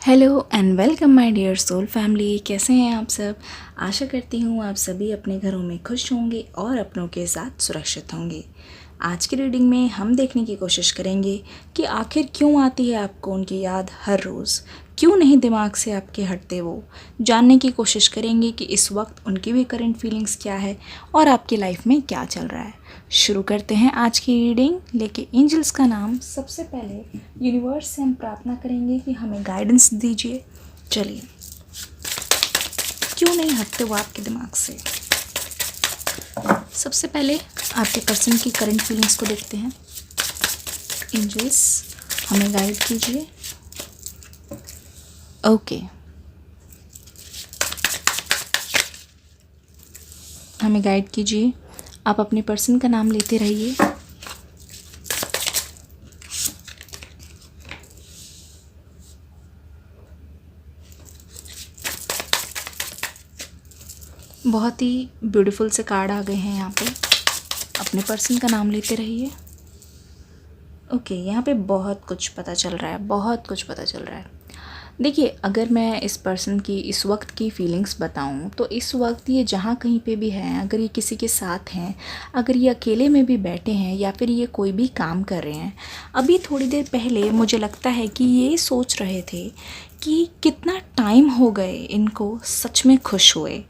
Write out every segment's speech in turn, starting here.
Hello and welcome my dear soul family. कैसे हैं आप सब। आशा करती हूँ आप सभी अपने घरों में खुश होंगे और अपनों के साथ सुरक्षित होंगे। आज की रीडिंग में हम देखने की कोशिश करेंगे कि आखिर क्यों आती है आपको उनकी याद हर रोज़, क्यों नहीं दिमाग से आपके हटते वो। जानने की कोशिश करेंगे कि इस वक्त उनकी भी करंट फीलिंग्स क्या है और आपकी लाइफ में क्या चल रहा है। शुरू करते हैं आज की रीडिंग लेके एंजल्स का नाम। सबसे पहले यूनिवर्स से हम प्रार्थना करेंगे कि हमें गाइडेंस दीजिए। चलिए, क्यों नहीं हटते वो आपके दिमाग से। सबसे पहले आपके पर्सन की करंट फीलिंग्स को देखते हैं। एंजल्स हमें गाइड कीजिए। ओके, हमें गाइड कीजिए। आप अपने पर्सन का नाम लेते रहिए। बहुत ही ब्यूटीफुल से कार्ड आ गए हैं यहाँ पे। अपने पर्सन का नाम लेते रहिए। ओके, यहाँ पे बहुत कुछ पता चल रहा है, बहुत कुछ पता चल रहा है। देखिए, अगर मैं इस पर्सन की इस वक्त की फीलिंग्स बताऊं तो इस वक्त ये जहाँ कहीं पे भी हैं, अगर ये किसी के साथ हैं, अगर ये अकेले में भी बैठे हैं या फिर ये कोई भी काम कर रहे हैं, अभी थोड़ी देर पहले मुझे लगता है कि ये सोच रहे थे कि कितना टाइम हो गए इनको सच में खुश हुए।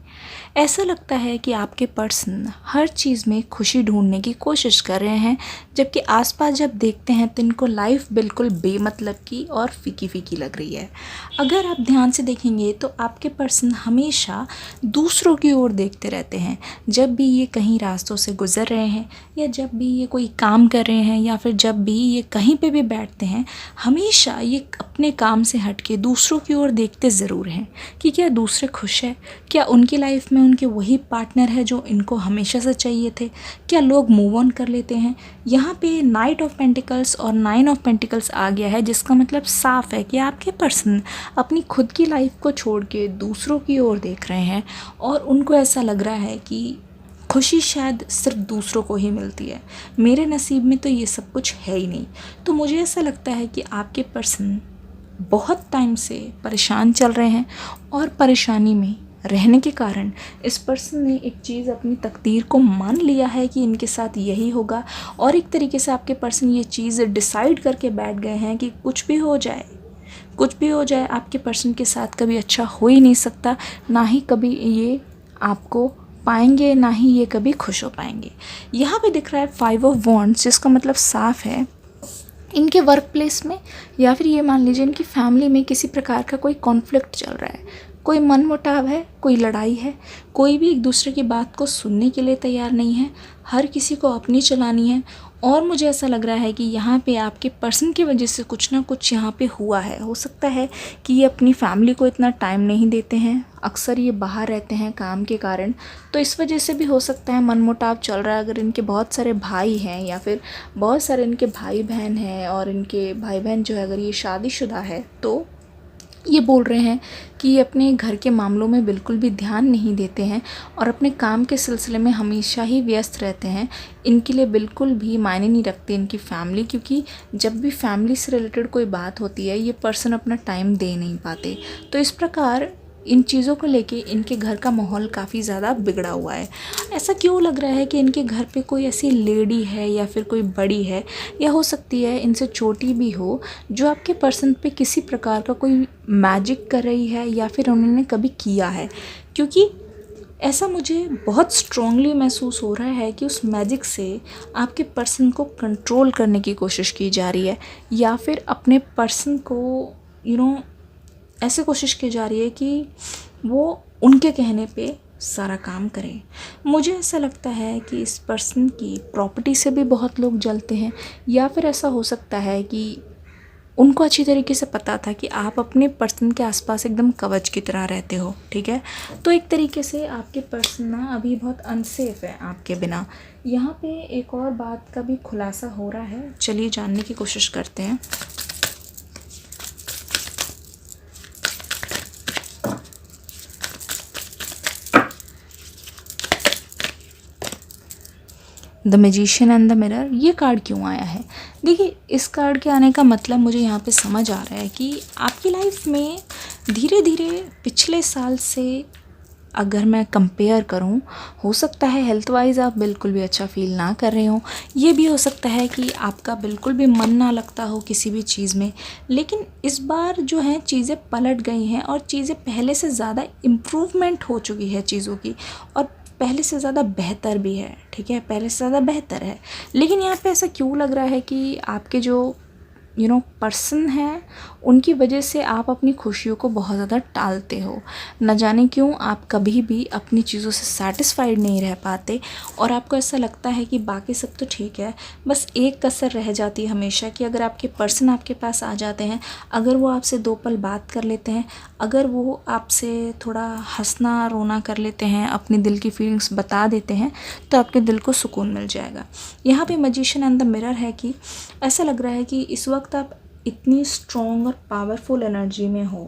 ऐसा लगता है कि आपके पर्सन हर चीज़ में खुशी ढूंढने की कोशिश कर रहे हैं, जबकि आसपास जब देखते हैं तो इनको लाइफ बिल्कुल बेमतलब की और फीकी फीकी लग रही है। अगर आप ध्यान से देखेंगे तो आपके पर्सन हमेशा दूसरों की ओर देखते रहते हैं। जब भी ये कहीं रास्तों से गुजर रहे हैं या जब भी ये कोई काम कर रहे हैं या फिर जब भी ये कहीं पे भी बैठते हैं, हमेशा ये अपने काम से हट के दूसरों की ओर देखते ज़रूर हैं कि क्या दूसरे खुश हैं, क्या उनकी लाइफ में उनके वही पार्टनर है जो इनको हमेशा से चाहिए थे, क्या लोग मूव ऑन कर लेते हैं। यहाँ पे नाइट ऑफ पेंटिकल्स और 9 ऑफ पेंटिकल्स आ गया है, जिसका मतलब साफ है कि आपके पर्सन अपनी खुद की लाइफ को छोड़ के दूसरों की ओर देख रहे हैं और उनको ऐसा लग रहा है कि खुशी शायद सिर्फ दूसरों को ही मिलती है, मेरे नसीब में तो ये सब कुछ है ही नहीं। तो मुझे ऐसा लगता है कि आपके पर्सन बहुत टाइम से परेशान चल रहे हैं और परेशानी में रहने के कारण इस पर्सन ने एक चीज़ अपनी तकदीर को मान लिया है कि इनके साथ यही होगा। और एक तरीके से आपके पर्सन ये चीज़ डिसाइड करके बैठ गए हैं कि कुछ भी हो जाए, कुछ भी हो जाए, आपके पर्सन के साथ कभी अच्छा हो ही नहीं सकता। ना ही कभी ये आपको पाएंगे, ना ही ये कभी खुश हो पाएंगे। यहाँ पे दिख रहा है 5 ऑफ वॉन्ड्स, जिसका मतलब साफ है इनके वर्क प्लेस में या फिर ये मान लीजिए इनकी फैमिली में किसी प्रकार का कोई कॉन्फ्लिक्ट चल रहा है, कोई मनमुटाव है, कोई लड़ाई है। कोई भी एक दूसरे की बात को सुनने के लिए तैयार नहीं है, हर किसी को अपनी चलानी है। और मुझे ऐसा लग रहा है कि यहाँ पे आपके पर्सन की वजह से कुछ ना कुछ यहाँ पे हुआ है। हो सकता है कि ये अपनी फैमिली को इतना टाइम नहीं देते हैं, अक्सर ये बाहर रहते हैं काम के कारण, तो इस वजह से भी हो सकता है मनमुटाव चल रहा है। अगर इनके बहुत सारे भाई हैं या फिर बहुत सारे इनके भाई बहन हैं और इनके भाई बहन जो है अगर ये शादीशुदा है, तो ये बोल रहे हैं कि ये अपने घर के मामलों में बिल्कुल भी ध्यान नहीं देते हैं और अपने काम के सिलसिले में हमेशा ही व्यस्त रहते हैं। इनके लिए बिल्कुल भी मायने नहीं रखती इनकी फैमिली, क्योंकि जब भी फैमिली से रिलेटेड कोई बात होती है ये पर्सन अपना टाइम दे नहीं पाते। तो इस प्रकार इन चीज़ों को लेके इनके घर का माहौल काफ़ी ज़्यादा बिगड़ा हुआ है। ऐसा क्यों लग रहा है कि इनके घर पे कोई ऐसी लेडी है या फिर कोई बड़ी है, या हो सकती है इनसे छोटी भी हो, जो आपके पर्सन पे किसी प्रकार का कोई मैजिक कर रही है या फिर उन्होंने कभी किया है। क्योंकि ऐसा मुझे बहुत स्ट्रांगली महसूस हो रहा है कि उस मैजिक से आपके पर्सन को कंट्रोल करने की कोशिश की जा रही है, या फिर अपने पर्सन को ऐसे कोशिश की जा रही है कि वो उनके कहने पे सारा काम करें। मुझे ऐसा लगता है कि इस पर्सन की प्रॉपर्टी से भी बहुत लोग जलते हैं, या फिर ऐसा हो सकता है कि उनको अच्छी तरीके से पता था कि आप अपने पर्सन के आसपास एकदम कवच की तरह रहते हो, ठीक है। तो एक तरीके से आपके पर्सन ना अभी बहुत अनसेफ है आपके बिना। यहाँ पे एक और बात का भी खुलासा हो रहा है, चलिए जानने की कोशिश करते हैं। The magician and the mirror, ये कार्ड क्यों आया है? देखिए, इस कार्ड के आने का मतलब मुझे यहाँ पे समझ आ रहा है कि आपकी लाइफ में धीरे धीरे पिछले साल से अगर मैं कंपेयर करूं, हो सकता है हेल्थ वाइज आप बिल्कुल भी अच्छा फील ना कर रहे हो। ये भी हो सकता है कि आपका बिल्कुल भी मन ना लगता हो किसी भी चीज़ में। लेकिन इस बार जो है चीज़ें पलट गई हैं और चीज़ें पहले से ज़्यादा इम्प्रूवमेंट हो चुकी है चीज़ों की, और पहले से ज़्यादा बेहतर भी है। ठीक है, पहले से ज़्यादा बेहतर है। लेकिन यहाँ पे ऐसा क्यों लग रहा है कि आपके जो पर्सन है, उनकी वजह से आप अपनी खुशियों को बहुत ज़्यादा टालते हो। न जाने क्यों आप कभी भी अपनी चीज़ों से सैटिस्फाइड नहीं रह पाते, और आपको ऐसा लगता है कि बाकी सब तो ठीक है, बस एक कसर रह जाती है हमेशा कि अगर आपके पर्सन आपके पास आ जाते हैं, अगर वो आपसे 2 पल बात कर लेते हैं, अगर वो आपसे थोड़ा हंसना रोना कर लेते हैं, अपनी दिल की फीलिंग्स बता देते हैं, तो आपके दिल को सुकून मिल जाएगा। यहाँ पे मैजिशियन एंड द मिरर है कि ऐसा लग रहा है कि इस वक्त आप इतनी स्ट्रॉन्ग और पावरफुल एनर्जी में हो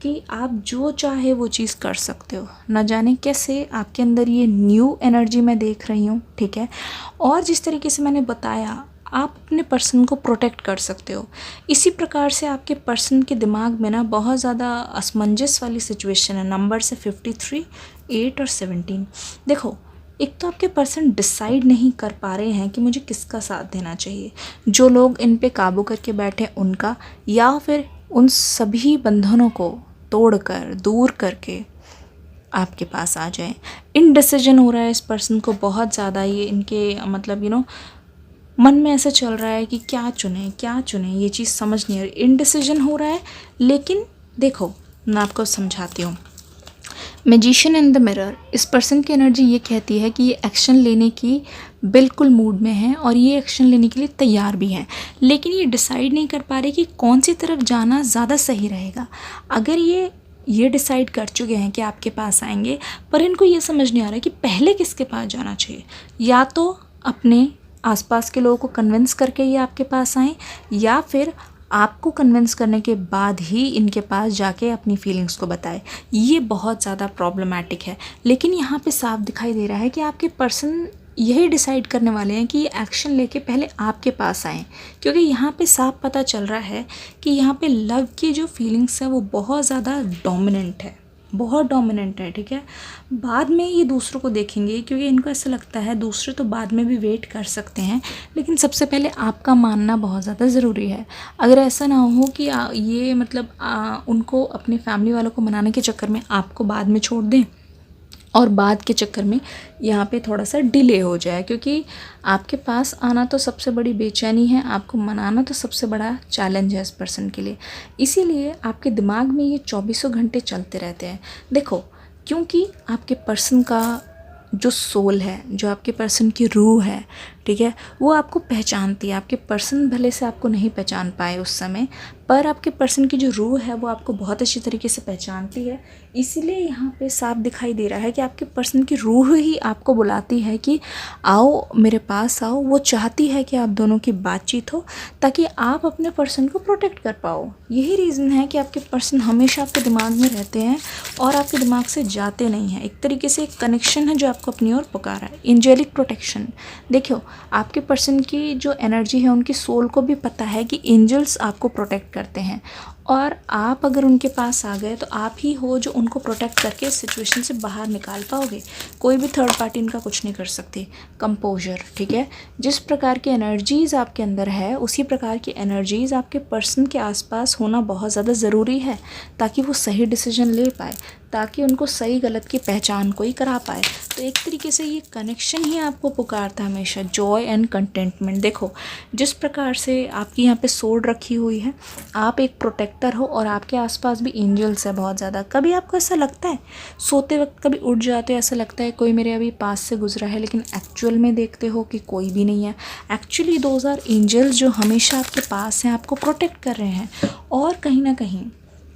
कि आप जो चाहे वो चीज़ कर सकते हो। न जाने कैसे आपके अंदर ये न्यू एनर्जी मैं देख रही हूँ। ठीक है, और जिस तरीके से मैंने बताया, आप अपने पर्सन को प्रोटेक्ट कर सकते हो। इसी प्रकार से आपके पर्सन के दिमाग में ना बहुत ज़्यादा असमंजस वाली सिचुएशन है। नंबर से 53, 8 और 17। देखो, एक तो आपके पर्सन डिसाइड नहीं कर पा रहे हैं कि मुझे किसका साथ देना चाहिए। जो लोग इन पे काबू करके बैठे उनका, या फिर उन सभी बंधनों को तोड़कर दूर करके आपके पास आ जाए। इनडिसीजन हो रहा है इस पर्सन को बहुत ज़्यादा। ये इनके मतलब मन में ऐसा चल रहा है कि क्या चुने, ये चीज़ समझ नहीं आ रही। इनडिसीजन हो रहा है। लेकिन देखो, मैं आपको समझाती हूँ। मैजिशियन इन द मिरर, इस पर्सन की एनर्जी ये कहती है कि ये एक्शन लेने की बिल्कुल मूड में है और ये एक्शन लेने के लिए तैयार भी हैं, लेकिन ये डिसाइड नहीं कर पा रहे कि कौन सी तरफ जाना ज़्यादा सही रहेगा। अगर ये डिसाइड कर चुके हैं कि आपके पास आएंगे, पर इनको ये समझ नहीं आ रहा है कि पहले किसके पास जाना चाहिए। या तो अपने आसपास के लोगों को कन्विंस करके ये आपके पास आएँ, या फिर आपको कन्विंस करने के बाद ही इनके पास जाके अपनी फीलिंग्स को बताए। ये बहुत ज़्यादा प्रॉब्लमैटिक है। लेकिन यहाँ पे साफ दिखाई दे रहा है कि आपके पर्सन यही डिसाइड करने वाले हैं कि ये एक्शन लेके पहले आपके पास आएँ, क्योंकि यहाँ पे साफ पता चल रहा है कि यहाँ पे लव की जो फीलिंग्स है वो बहुत ज़्यादा डोमिनेंट है, बहुत डोमिनेंट है। ठीक है, बाद में ये दूसरों को देखेंगे, क्योंकि इनको ऐसा लगता है दूसरे तो बाद में भी वेट कर सकते हैं, लेकिन सबसे पहले आपका मानना बहुत ज़्यादा ज़रूरी है। अगर ऐसा ना हो कि ये उनको अपने फैमिली वालों को मनाने के चक्कर में आपको बाद में छोड़ दें, और बाद के चक्कर में यहाँ पे थोड़ा सा डिले हो जाए, क्योंकि आपके पास आना तो सबसे बड़ी बेचैनी है, आपको मनाना तो सबसे बड़ा चैलेंज है इस पर्सन के लिए। इसीलिए आपके दिमाग में ये 24 घंटे चलते रहते हैं। देखो, क्योंकि आपके पर्सन का जो सोल है, जो आपके पर्सन की रूह है, ठीक है, वो आपको पहचानती है। आपके पर्सन भले से आपको नहीं पहचान पाए उस समय, पर आपके पर्सन की जो रूह है वो आपको बहुत अच्छी तरीके से पहचानती है। इसीलिए यहाँ पे साफ दिखाई दे रहा है कि आपके पर्सन की रूह ही आपको बुलाती है कि आओ मेरे पास आओ। वो चाहती है कि आप दोनों की बातचीत हो, ताकि आप अपने पर्सन को प्रोटेक्ट कर पाओ। यही रीज़न है कि आपके पर्सन हमेशा आपके दिमाग में रहते हैं और आपके दिमाग से जाते नहीं हैं। एक तरीके से एक कनेक्शन है जो आपको अपनी ओर पुकारा है, एंजेलिक प्रोटेक्शन। देखो, आपके पर्सन की जो एनर्जी है, उनकी सोल को भी पता है कि एंजल्स आपको प्रोटेक्ट करते हैं, और आप अगर उनके पास आ गए तो आप ही हो जो उनको प्रोटेक्ट करके इस सिचुएशन से बाहर निकाल पाओगे। कोई भी थर्ड पार्टी इनका कुछ नहीं कर सकती। कंपोजर, ठीक है, जिस प्रकार की एनर्जीज़ आपके अंदर है, उसी प्रकार की एनर्जीज़ आपके पर्सन के आसपास होना बहुत ज़्यादा ज़रूरी है, ताकि वो सही डिसीजन ले पाए, ताकि उनको सही गलत की पहचान कोई करा पाए। तो एक तरीके से ये कनेक्शन ही आपको पुकारता है हमेशा, जॉय एंड कंटेंटमेंट। देखो, जिस प्रकार से आपकी यहाँ पे सोड रखी हुई है, आप एक प्रोटेक्टर हो और आपके आसपास भी एंजल्स है बहुत ज़्यादा। कभी आपको ऐसा लगता है सोते वक्त, कभी उठ जाते हो, ऐसा लगता है कोई मेरे अभी पास से गुजरा है, लेकिन एक्चुअल में देखते हो कि कोई भी नहीं है। एक्चुअली दोज आर एंजल्स जो हमेशा आपके पास हैं, आपको प्रोटेक्ट कर रहे हैं। और कहीं ना कहीं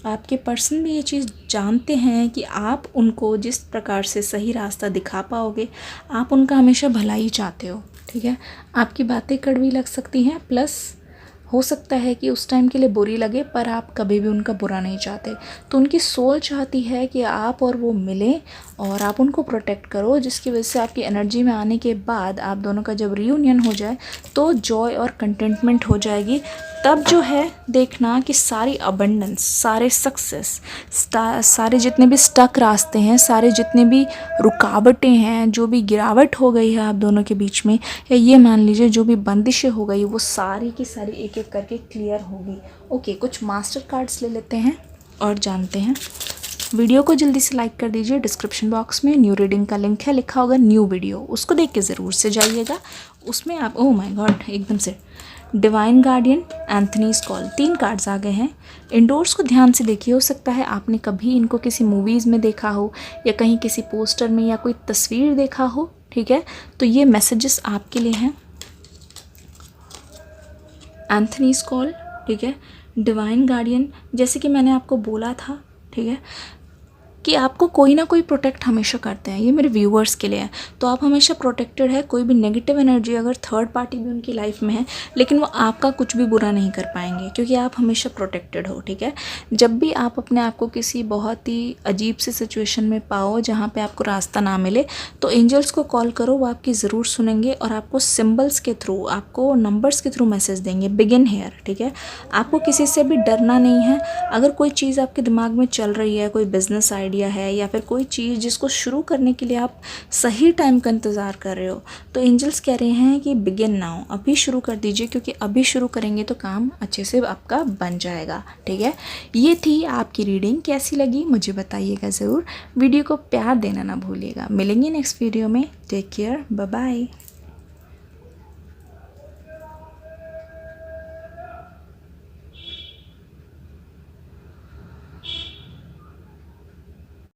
आपके पर्सन भी ये चीज़ जानते हैं कि आप उनको जिस प्रकार से सही रास्ता दिखा पाओगे, आप उनका हमेशा भला ही चाहते हो। ठीक है, आपकी बातें कड़वी लग सकती हैं, प्लस हो सकता है कि उस टाइम के लिए बुरी लगे, पर आप कभी भी उनका बुरा नहीं चाहते। तो उनकी सोल चाहती है कि आप और वो मिलें और आप उनको प्रोटेक्ट करो, जिसकी वजह से आपकी एनर्जी में आने के बाद आप दोनों का जब रियूनियन हो जाए तो जॉय और कंटेंटमेंट हो जाएगी। तब जो है देखना कि सारी अबंडेंस, सारे सक्सेस, सारे जितने भी स्टक रास्ते हैं, सारे जितने भी रुकावटें हैं, जो भी गिरावट हो गई है आप दोनों के बीच में, या ये मान लीजिए जो भी बंदिशें हो गई, वो सारी की सारी एक एक करके क्लियर होगी। ओके, कुछ मास्टर कार्ड्स ले लेते हैं और जानते हैं। वीडियो को जल्दी से लाइक कर दीजिए। डिस्क्रिप्शन बॉक्स में न्यू रीडिंग का लिंक है, लिखा होगा न्यू वीडियो, उसको देख के ज़रूर से जाइएगा। उसमें आप, ओह माय गॉड, एकदम से divine guardian, Anthony's call, 3 cards आ गए हैं। इंडोर्स को ध्यान से देखिए, हो सकता है आपने कभी इनको किसी मूवीज़ में देखा हो या कहीं किसी पोस्टर में या कोई तस्वीर देखा हो, ठीक है। तो ये मैसेजेस आपके लिए हैं। एंथनीज कॉल, ठीक है। डिवाइन गार्डियन, जैसे कि मैंने आपको बोला था, ठीक है, कि आपको कोई ना कोई प्रोटेक्ट हमेशा करते हैं। ये मेरे व्यूअर्स के लिए है, तो आप हमेशा प्रोटेक्टेड है। कोई भी नेगेटिव एनर्जी अगर थर्ड पार्टी भी उनकी लाइफ में है, लेकिन वो आपका कुछ भी बुरा नहीं कर पाएंगे, क्योंकि आप हमेशा प्रोटेक्टेड हो, ठीक है। जब भी आप अपने आप को किसी बहुत ही अजीब सी सिचुएशन में पाओ जहाँ पे आपको रास्ता ना मिले, तो एंजल्स को कॉल करो, वो आपकी ज़रूर सुनेंगे और आपको सिम्बल्स के थ्रू, आपको नंबर्स के थ्रू मैसेज देंगे। बिगिन हेयर, ठीक है। आपको किसी से भी डरना नहीं है। अगर कोई चीज़ आपके दिमाग में चल रही है, कोई बिजनेस आइडिया है या फिर कोई चीज़ जिसको शुरू करने के लिए आप सही टाइम का इंतज़ार कर रहे हो, तो एंजल्स कह रहे हैं कि बिगिन नाउ, अभी शुरू कर दीजिए, क्योंकि अभी शुरू करेंगे तो काम अच्छे से आपका बन जाएगा, ठीक है। ये थी आपकी रीडिंग, कैसी लगी मुझे बताइएगा ज़रूर। वीडियो को प्यार देना ना भूलिएगा। मिलेंगे नेक्स्ट वीडियो में। Take care, bye bye.